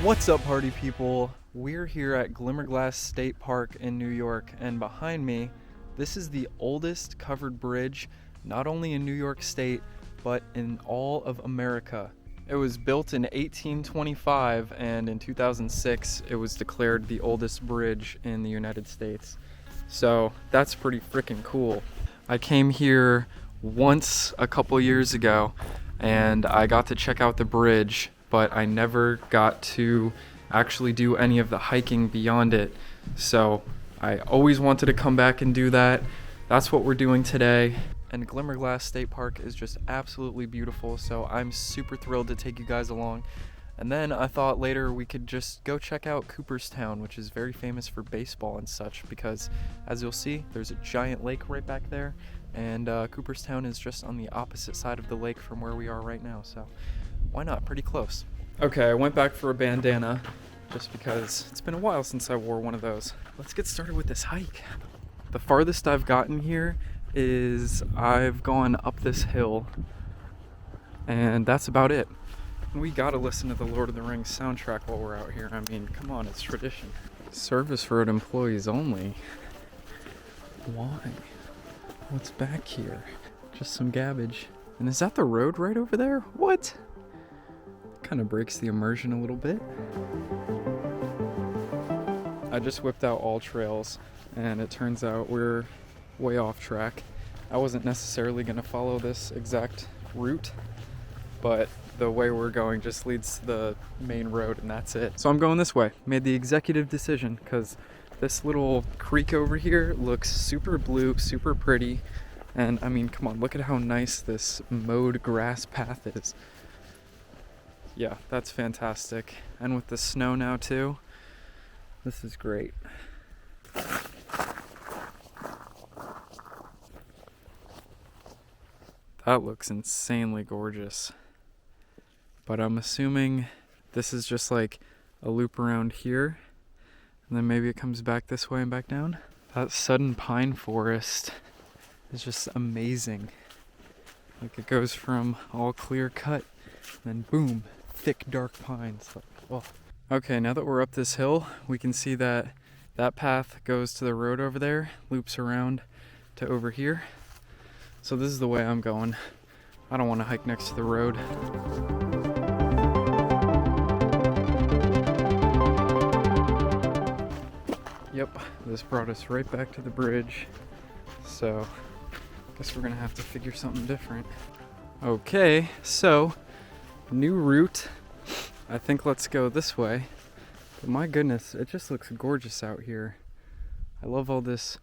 What's up, party people? We're here at Glimmerglass State Park in New York, and behind me, this is the oldest covered bridge, not only in New York State, but in all of America. It was built in 1825, and in 2006, it was declared the oldest bridge in the United States. So that's pretty freaking cool. I came here once a couple years ago, and I got to check out the bridge, but I never got to actually do any of the hiking beyond it. So I always wanted to come back and do that. That's what we're doing today. And Glimmerglass State Park is just absolutely beautiful, so I'm super thrilled to take you guys along. And then I thought later we could just go check out Cooperstown, which is very famous for baseball and such, because as you'll see, there's a giant lake right back there, and Cooperstown is just on the opposite side of the lake from where we are right now, so why not? Pretty close. Okay, I went back for a bandana just because it's been a while since I wore one of those. Let's get started with this hike. The farthest I've gotten here is I've gone up this hill, and that's about it. We gotta listen to the Lord of the Rings soundtrack while we're out here. I mean, come on, it's tradition. Service road employees only. Why? What's back here? Just some garbage. And is that the road right over there? What? Kind of breaks the immersion a little bit. I just whipped out all trails, and it turns out we're way off track. I wasn't necessarily going to follow this exact route, but the way we're going just leads to the main road, and that's it. So I'm going this way. Made the executive decision because this little creek over here looks super blue, super pretty. And I mean, come on, look at how nice this mowed grass path is. Yeah, that's fantastic. And with the snow now too, this is great. That looks insanely gorgeous. But I'm assuming this is just like a loop around here, and then maybe it comes back this way and back down. That sudden pine forest is just amazing. Like it goes from all clear cut, and then boom, thick dark pines. Like, oh. Okay, now that we're up this hill, we can see that that path goes to the road over there, loops around to over here. So this is the way I'm going. I don't want to hike next to the road. Yep, this brought us right back to the bridge. So guess we're gonna have to figure something different. Okay, so new route. I think let's go this way. But my goodness, it just looks gorgeous out here. I love all this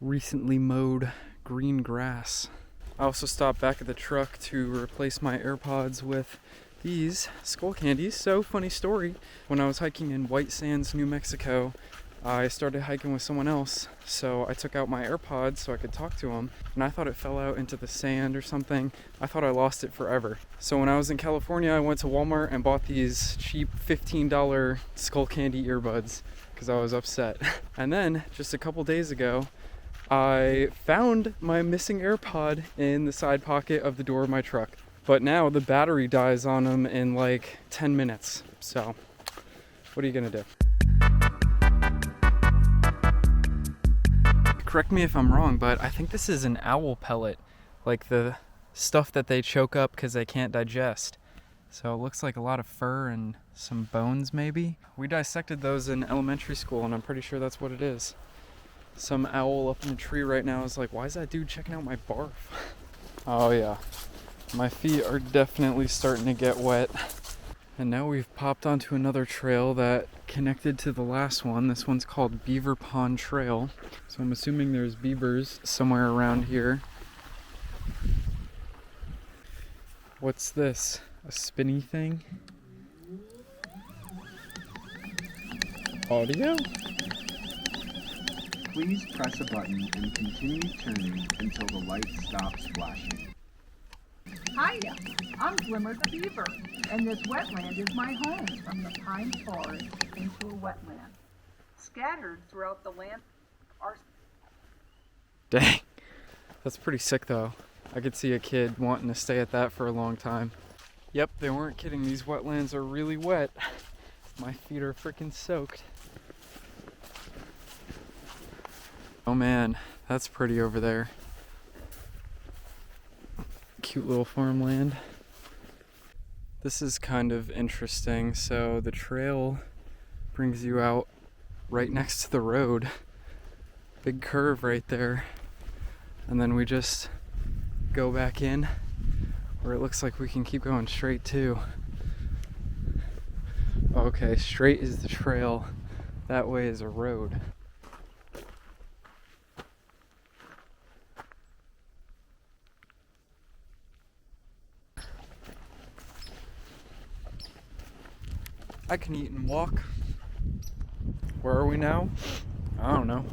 recently mowed green grass. I also stopped back at the truck to replace my AirPods with these skull candies. So funny story, when I was hiking in White Sands, New Mexico, I started hiking with someone else, so I took out my AirPods so I could talk to him, and I thought it fell out into the sand or something. I thought I lost it forever. So when I was in California, I went to Walmart and bought these cheap $15 skull candy earbuds because I was upset. And then, just a couple days ago, I found my missing AirPod in the side pocket of the door of my truck. But now the battery dies on them in like 10 minutes. So, what are you gonna do? Correct me if I'm wrong, but I think this is an owl pellet, like the stuff that they choke up because they can't digest. So it looks like a lot of fur and some bones maybe. We dissected those in elementary school, and I'm pretty sure that's what it is. Some owl up in the tree right now is like, why is that dude checking out my barf? Oh yeah, my feet are definitely starting to get wet. And now we've popped onto another trail that connected to the last one. This one's called Beaver Pond Trail. So I'm assuming there's beavers somewhere around here. What's this? A spinny thing? Audio? Please press a button and continue turning until the light stops flashing. Hiya, I'm Glimmer the Beaver, and this wetland is my home from the pine forest into a wetland. Scattered throughout the land are... Dang. That's pretty sick though. I could see a kid wanting to stay at that for a long time. Yep, they weren't kidding. These wetlands are really wet. My feet are freaking soaked. Oh man, that's pretty over there. Cute little farmland. This is kind of interesting. So the trail brings you out right next to the road. Big curve right there. And then we just go back in where it looks like we can keep going straight too. Okay, straight is the trail. That way is a road. I can eat and walk. Where are we now? I don't know.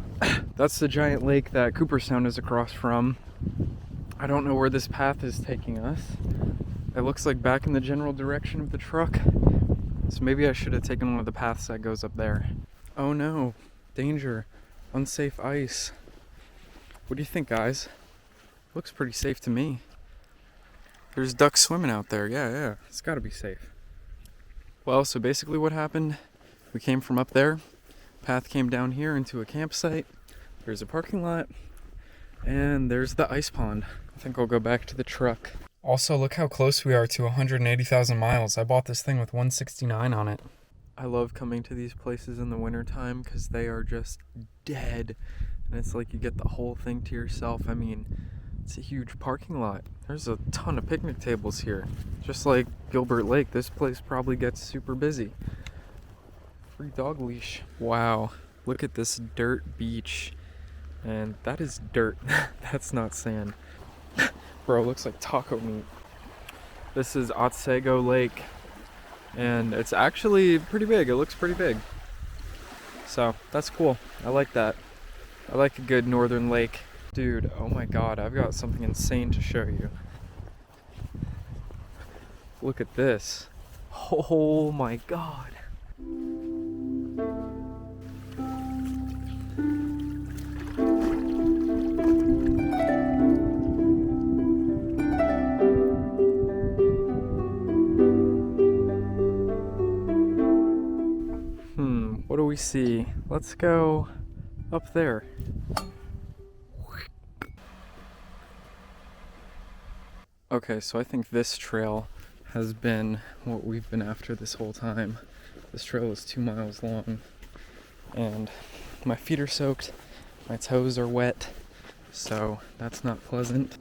That's the giant lake that Cooperstown is across from. I don't know where this path is taking us. It looks like back in the general direction of the truck. So maybe I should have taken one of the paths that goes up there. Oh no, danger, unsafe ice. What do you think, guys? Looks pretty safe to me. There's ducks swimming out there. Yeah, it's gotta be safe. Well, so basically what happened, we came from up there, path came down here into a campsite, there's a parking lot, and there's the ice pond. I think I'll go back to the truck. Also, look how close we are to 180,000 miles. I bought this thing with 169 on it. I love coming to these places in the wintertime because they are just dead. And it's like you get the whole thing to yourself. I mean, it's a huge parking lot. There's a ton of picnic tables here. Just like Gilbert Lake, this place probably gets super busy. Free dog leash. Wow, look at this dirt beach. And that is dirt. That's not sand. Bro, it looks like taco meat. This is Otsego Lake. And it's actually pretty big. It looks pretty big. So, that's cool. I like that. I like a good northern lake. Dude, oh my god, I've got something insane to show you. Look at this. Oh my god. What do we see? Let's go up there. Okay, so I think this trail has been what we've been after this whole time. This trail is 2 miles long, and my feet are soaked, my toes are wet, so that's not pleasant.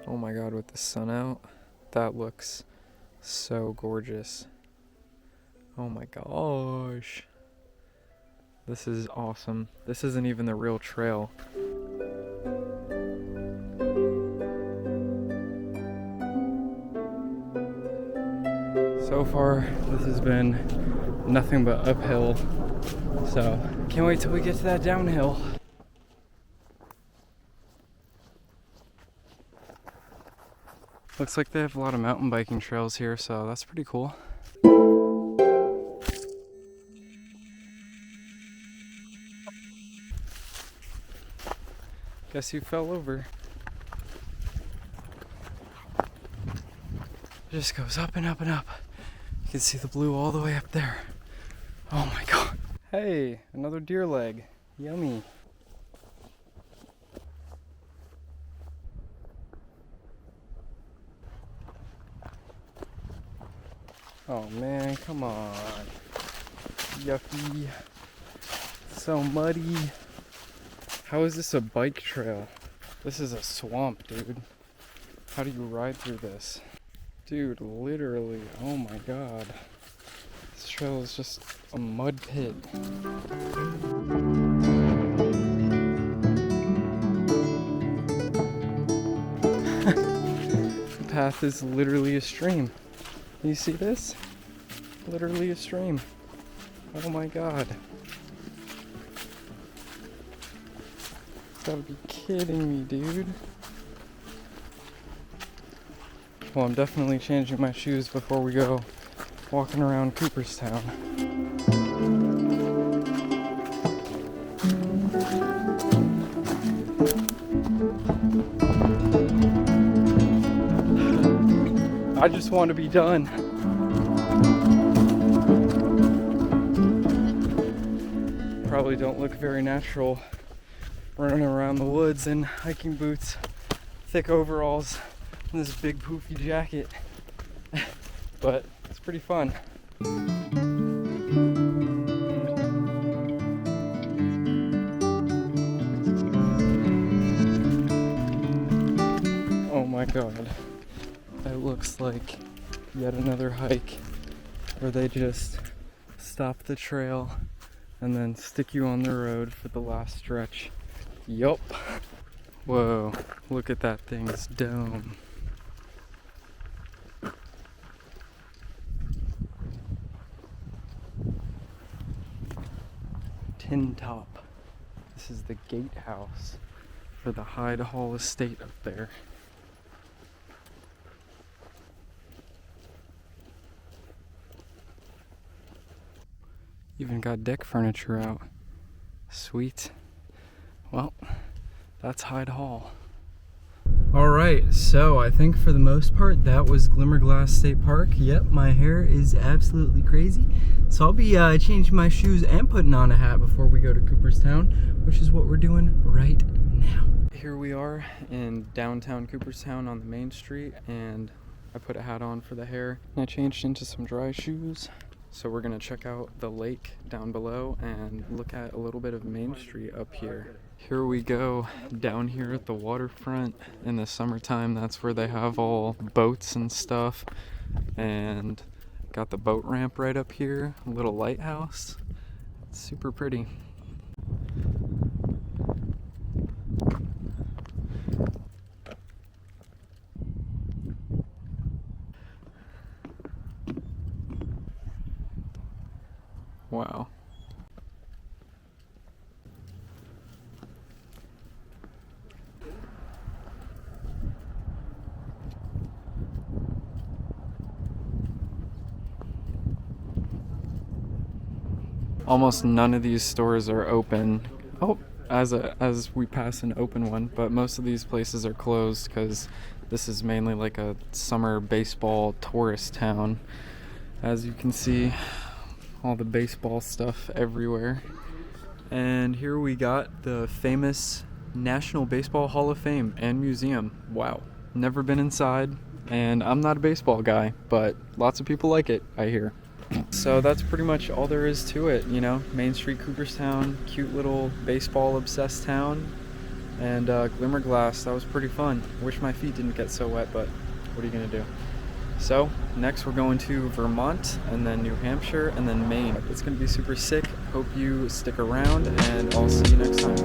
Oh my god, with the sun out, that looks so gorgeous. Oh my gosh. This is awesome. This isn't even the real trail. So far, this has been nothing but uphill. So, can't wait till we get to that downhill. Looks like they have a lot of mountain biking trails here, so that's pretty cool. Guess you fell over. It just goes up and up and up. You can see the blue all the way up there. Oh my god. Hey, another deer leg. Yummy. Oh man, come on. Yucky. So muddy. How is this a bike trail? This is a swamp, dude. How do you ride through this? Dude, literally, oh my god. This trail is just a mud pit. The path is literally a stream. You see this? Literally a stream. Oh my god. You gotta be kidding me, dude. Well, I'm definitely changing my shoes before we go walking around Cooperstown. I just want to be done. Probably don't look very natural running around the woods in hiking boots, thick overalls, and this big poofy jacket. But it's pretty fun. Oh my god. It looks like yet another hike where they just stop the trail and then stick you on the road for the last stretch. Yup. Whoa, look at that thing's dome. Tin top. This is the gatehouse for the Hyde Hall Estate up there. Even got deck furniture out. Sweet. Well, that's Hyde Hall. Alright, so I think for the most part that was Glimmerglass State Park. Yep, my hair is absolutely crazy. So I'll be changing my shoes and putting on a hat before we go to Cooperstown, which is what we're doing right now. Here we are in downtown Cooperstown on the main street, and I put a hat on for the hair. And I changed into some dry shoes. So we're gonna check out the lake down below and look at a little bit of Main Street up here. Here we go, down here at the waterfront. In the summertime, that's where they have all boats and stuff. And got the boat ramp right up here, a little lighthouse. It's super pretty. Wow. Almost none of these stores are open. Oh, as we pass an open one, but most of these places are closed because this is mainly like a summer baseball tourist town. As you can see, all the baseball stuff everywhere. And here we got the famous National Baseball Hall of Fame and Museum. Wow, never been inside, and I'm not a baseball guy, but lots of people like it, I hear. So that's pretty much all there is to it, you know. Main Street, Cooperstown, cute little baseball obsessed town. And Glimmerglass, that was pretty fun. Wish my feet didn't get so wet, but what are you gonna do? So next we're going to Vermont, and then New Hampshire, and then Maine. It's gonna be super sick. Hope you stick around, and I'll see you next time.